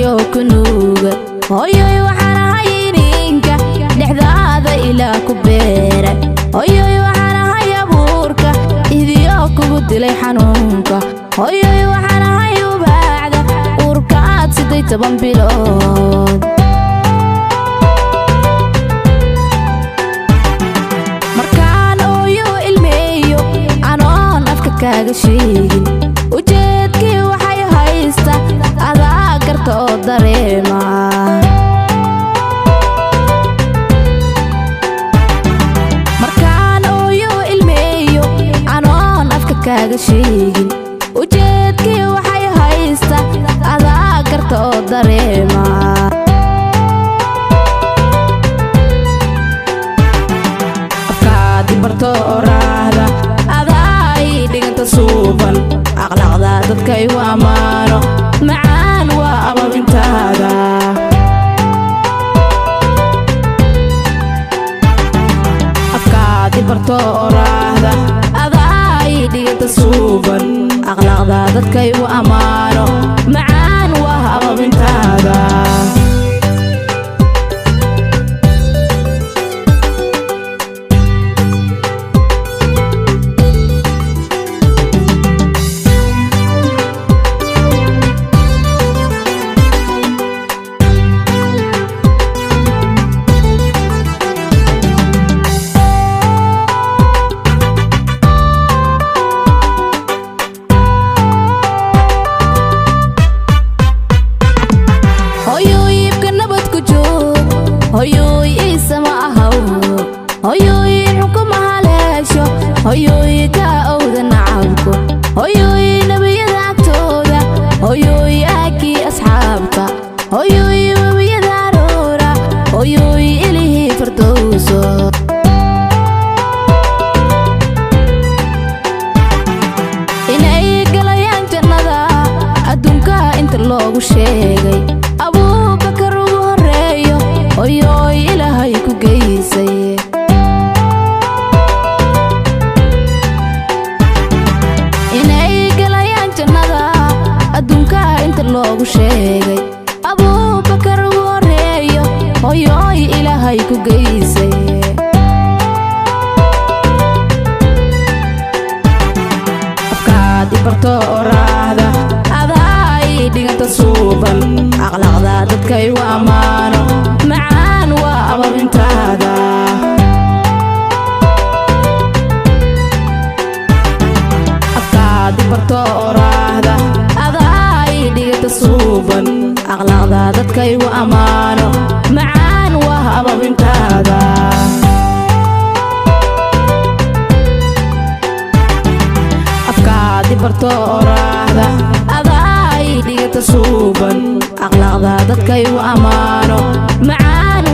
hooyo kunuuga hooyoy waxaan ahay ninka dhexdaada ilaa ku beeray hooyoy waxaan ahay abuurka idiyo kugu dilay xanuunka hooyoy waxaan ahay ubaacda uurka aad 18 bilood markaan ooyo ilmeeyo anoon afka kaaga sheegin ujeedkii waxay haysta adaa garta oo dareema markaan ooyo ilmeeyo anoon afka kaaga sheegin ujeedkii waxay haysta adaa garta oo dareema afkaadi barto oraahda adaa ii dhiganta suuban aqlaqda dadka igu ammaano macaan waa ababintaada afkaadi barto oraahda adaa ii dhiganta suuban aqlaqda dadka igu ammaano macaan waa ababintaada hooyoy isama ahaw hooyoy xukuma haleesho hooyoy ka awda nacabko hooyoy nabiyada agtooda hooyoy aakii asxaabta hooyoy wabiyada aroora hooyoy ilihii fardowso inay galayaan jannada adduunka inta loogu sheegay abuubakar ugu horeeyo hooyoy ilaahay ku geysay inay galayaan jannada adduunka inta loogu sheegay abuubakar ugu horeeyo hooyoy ilaahay ku geysay afkaadi barto oraahda adaa ii dhiganta suuban aqlaqda dadka igu ammaano macaan waa ababintaada afkaadi barto oraahda adaa ii dhiganta suuban aqlaqda dadka igu ammaano macaan waa ababintaada afkaadi barto oraahda adaa ii dhiganta suuban aqlaqda dadka igu ammaano macaan